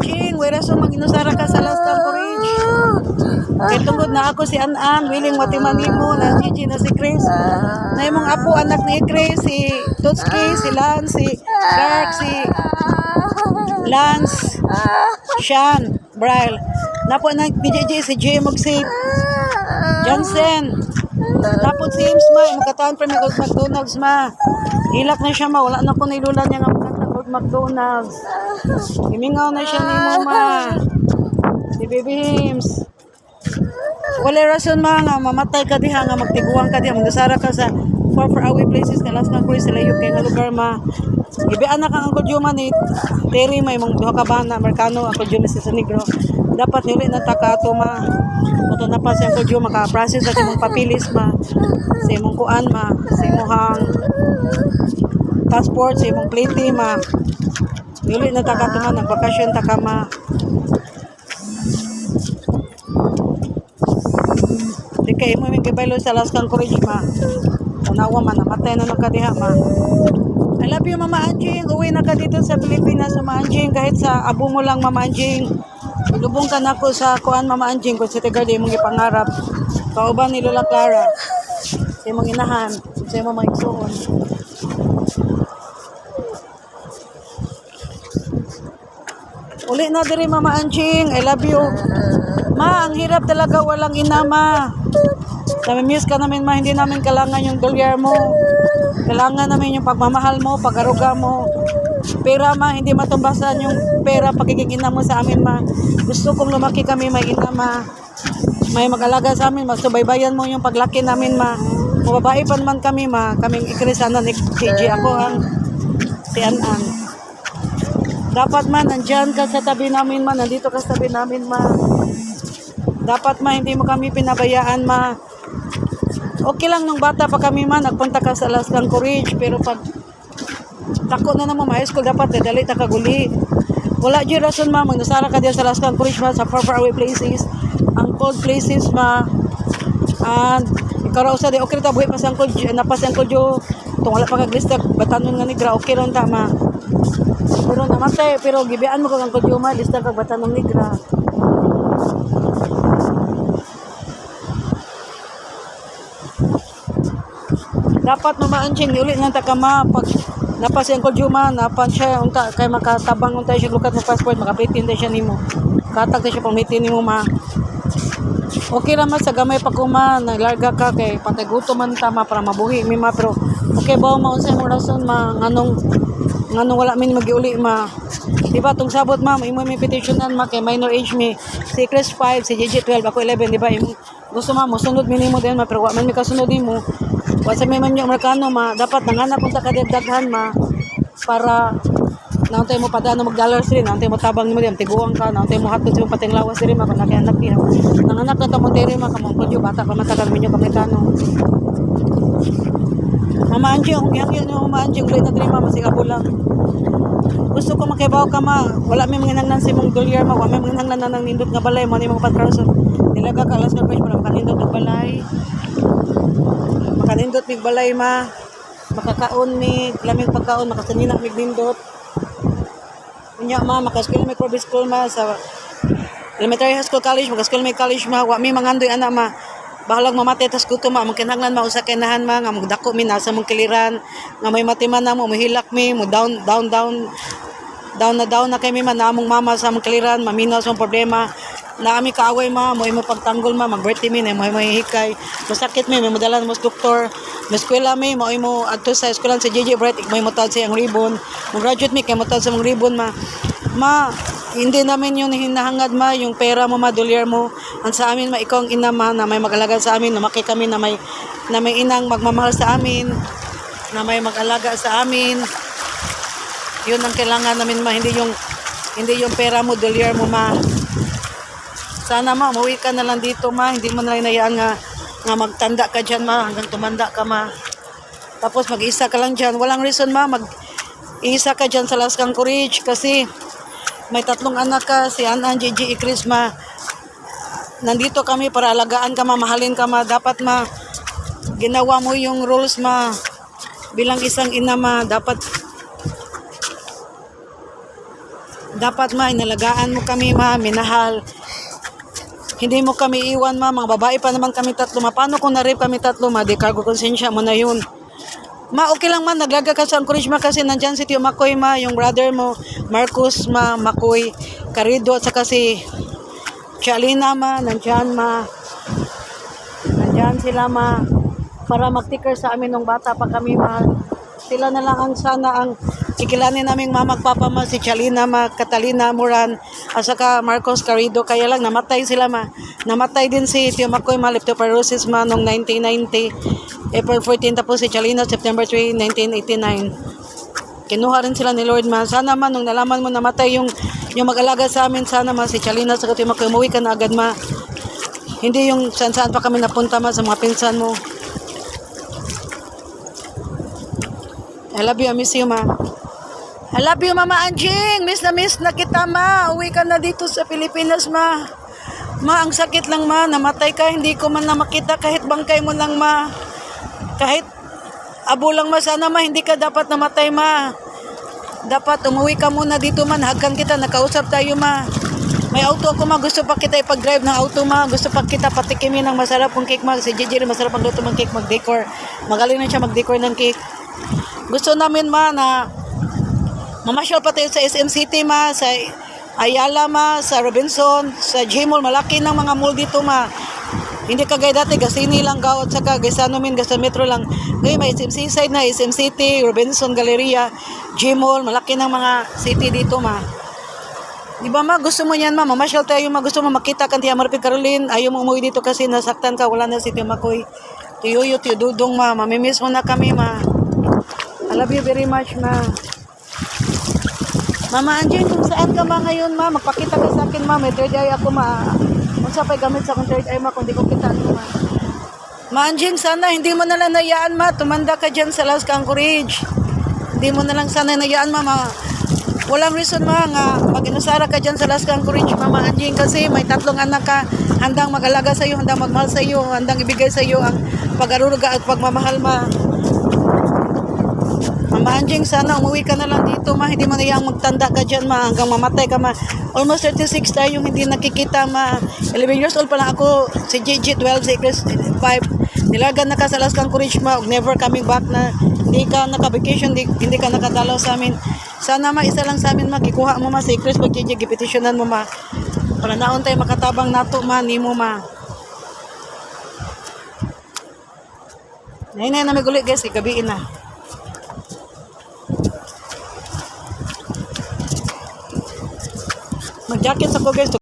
Anjing, wala so mag-inusara ka sa Las Camporage. Kay tungod na ako si An-An, willing matimanimo na Gigi na si Chris. Na imong apo anak ni Chris, si Tutski, si Lance, si Shark, si Lance, Sean, Braille. Napo na ni Gigi, si Jay si Johnson. Napo si James ma, magkataan pa may McDonald's ma. Hilak na siya ma, wala na ko nilulan niya nga magkatag McDonald's. Imingaw na siya ni Mama. Si Baby Hims. Wala rason ma nga mamatay ka diha nga magtiguang ka diha magdasara ka sa far away places ka Las Camporage sa layo kay nga lugar ma. Gibian na kang Uncle Juma ni Terry may mong duha ka bana Amerikano Uncle Juma si San Negro. Dapat nili na takato ma. Moto na pa si Uncle Juma maka-process sa imong papilis ma. Sa imong kuan ma, sa imong passport, sa imong plate ma. Nili na takato ma nagbakasyon ta ka ma. Di kay mo may kabaylo sa Las Camporage ma. Tanawa man namatay na nakadiha ma. I love you Mama Anjing. Uwi na ka dito sa Pilipinas Mama Anjing kahit sa abo mo lang Mama Anjing. Lubong ka na ko sa kuan Mama Anjing kung sa tigar di mong ipangarap. Kauban ni Lola Clara. Sa imong inahan, sa imong mga igsuon. Uli na diri Mama Anjing. I love you. Ma, ang hirap talaga walang ina ma. Namimiss ka namin ma, hindi namin kailangan yung dolyar mo. Kailangan namin yung pagmamahal mo, pag-aruga mo. Pera ma, hindi matumbasan yung pera pagiging ina mo sa amin ma. Gusto kong lumaki kami may ina ma. May mag-alaga sa amin, magsubaybayan mo yung paglaki namin ma. Mababae pa naman kami ma, kaming ikrisanan ni KJ. Ako ang si An-An. Dapat ma, nandyan ka sa tabi namin ma, nandito ka sa tabi namin ma. Dapat ma, hindi mo kami pinabayaan ma. Okay lang nung bata pa kami ma, nagpunta ka sa Las Camporage, pero pag tako na naman ma, high school dapat dadali ta kaguli. Wala dyan rason ma, magnasara ka dyan sa Las Camporage ma, sa far away places, ang cold places ma. And ikaw raw sa di, okay ta, buhay pa sa Uncle Jo, napas Uncle Jo, itong wala pa kaglista, batanon nga nigra, okay ron ta ma. Pero namatay, pero gibian mo kang Uncle Jo ma, lista kag batanon nigra. Dapat Mama Anjing ulit nga ta ka ma pag napas si Uncle Juma napan siya unta kay makatabang unta siya lukat mo passport makapitin din siya nimo katag siya pamitin nimo ma. Okay ra man sa gamay pa ko ma naglarga ka kay patay gutom man ta ma para mabuhi mi ma pero okay ba maunsay mo rason ma nganong wala min magiuli ma. Di ba tong sabot ma imo mi petitionan ma kay minor age mi si Chris 5 si JJ 12 ako 11 di ba imo gusto ma mo sunod minimo din ma pero wa man mi kasunod nimo. Wasa may man yung Amerikano ma, dapat nanganak kung sa kadagdagan ma para nauntay mo padano mag-dollars rin, nauntay mo tabang mo din, tiguang ka, nauntay mo hatod sa pating lawas rin ma, kung nakianak niya. Nanganak na tamonteri ma, kamong kodyo, bata pa matagal minyo Amerikano. Mama Anjing, kung ihangin yung Mama Anjing, ulit na rin ma, masigabo lang. Gusto ko makibaw ka ma, wala may mga nangnan si mong dolyar ma, wala may mga nangnan ng nindot nga balay, mga mga patrason. Nilaga ka, alas Camporage para makanindot ng balay. Makanindot mig balay ma, makakaon mig lamig pagkaon makasanina mig nindot. Unya ma makaskil mig private school ma sa elementary high school college makaskil mig college ma wa mi mangandoy ana ma. Bahalag mamatay tas kuto ma makinahanglan ma usa kay nahan ma nga magdako mi nasa mong kiliran nga may matiman na mo mahilak mi mo down na kay mi man namong mama sa mong kiliran maminaw sa problema. Naami kaaway ma, mo imo pagtanggol ma, mag-birthday mi, mo imo hihikay. Masakit mi, may madalan mo sa doktor. May eskwela mi, mo imo adto sa eskwelahan sa JJ Bright, mo imo tawad sa iyang ribbon. Mo graduate mi, kay mo tawad sa mong ribbon ma. Ma, hindi namin yung hinahangad ma, yung pera mo ma, dolyar mo. Ang sa amin ma, ikaw ang ina ma, na may mag-alaga sa amin, lumaki kami na may inang magmamahal sa amin, na may mag-alaga sa amin. Yun ang kailangan namin ma, hindi yung pera mo, dolyar mo ma. Sana ma, umuwi ka na lang dito ma, hindi mo na lang nayaan nga magtanda ka dyan ma, hanggang tumanda ka ma. Tapos mag-isa ka lang dyan. Walang reason ma, mag-isa ka dyan sa Las Camporage kasi may 3 anak ka, si An-An, JJ, Chris ma. Nandito kami para alagaan ka ma, mahalin ka ma. Dapat ma, ginawa mo yung rules ma, bilang isang ina ma, dapat Dapat ma, inalagaan mo kami ma, minahal. Hindi mo kami iwan ma, mga babae pa naman kami tatlo ma. Paano kung na-rape kami tatlo ma, di cargo konsensya mo na yun. Ma, okay lang ma, naglaga ka sa encourage ma kasi nandyan si Tio Makoy ma, yung brother mo, Marcos ma, Makoy, Carido at saka si Chalina ma, nandyan ma. Nandyan sila ma, para mag-ticker sa amin nung bata pa kami ma. Sila na lang ang sana ang kikilanin naming mama at papa ma, si Chalina ma, Catalina Moran, at saka Marcos Carido. Kaya lang namatay sila ma. Namatay din si Tio Makoy ma, leptospirosis ma, noong 1990. April 14, tapos si Chalina, September 3, 1989. Kinuha rin sila ni Lord ma. Sana ma, nung nalaman mo namatay yung mag-alaga sa amin, sana ma, si Chalina, sa Tio Makoy, umuwi ka na agad ma. Hindi yung saan-saan pa kami napunta ma, sa mga pinsan mo. I love you, I miss you ma. I love you Mama Anjing. Miss na kita ma. Uwi ka na dito sa Pilipinas ma. Ma, ang sakit lang ma. Namatay ka, hindi ko man na makita kahit bangkay mo lang ma. Kahit abo lang ma, sana ma, hindi ka dapat namatay ma. Dapat umuwi ka muna dito man. Hagkan kita, nakausap tayo ma. May auto ako ma. Gusto pa kita ipag-drive ng auto ma. Gusto pa kita patikimin ng masarap ng cake ma. Si Gigi rin masarap ang luto ng cake, mag-decor. Magaling na siya mag-decor ng cake. Gusto namin ma na mamasyal pa tayo sa SM City ma, sa Ayala ma, sa Robinson, sa G-Mall. Malaki ng mga mall dito ma. Hindi kagaya dati, Gasini lang ka, at saka Gaisano min, Gasa Metro lang. Ngayon may SM Seaside na, SM City, Robinson, Galleria, G-Mall. Malaki ng mga city dito ma. Di ba ma, gusto mo yan ma, mamasyal tayo ma, gusto mo makita kan Tia Marpit Caroline. Ayaw mo umuwi dito kasi nasaktan ka, wala na si Tio Makoy. Tio Yuyo, Tio Dudong ma, mamimiss mo na kami ma. I love you very much, ma. Mama Anjing, kung saan ka ma ngayon, ma? Magpakita ka sa akin, ma. May third eye ako, ma. Kung sa pa'y gamit sa akong third eye, ma, kung di ko kita, ano, ma. Ma Anjing, sana hindi mo nalang nayaan, ma. Tumanda ka dyan sa Las Anchorage. Hindi mo nalang sana nayaan, ma. Walang reason, ma, nga mag-inusara ka dyan sa Las Anchorage, Mama Anjing, kasi may 3 anak ka. Handang mag-alaga sa'yo, handang magmahal sa'yo, handang ibigay sa'yo ang pag-aruga at pagmamahal, ma. Mama Anjing, sana umuwi ka na lang dito ma. Hindi mo na yung magtanda ka dyan ma. Hanggang mamatay ka ma. Almost 36 tayo yung hindi nakikita ma. 11 years old pa lang ako. Si Gigi 12, si Chris 5. Nilagan na ka sa Las Anchorage ma. Never coming back na. Hindi ka naka-vacation. Hindi ka nakadalaw sa amin. Sana ma, isa lang sa amin ma. Kikuha mo ma si Chris pag Gigi. Gipetisyonan mo ma. Para naon tayo makatabang nato ma. Ni mo ma. Nay na may gulit guys. Gabiin na. Mag-jacket ako guys.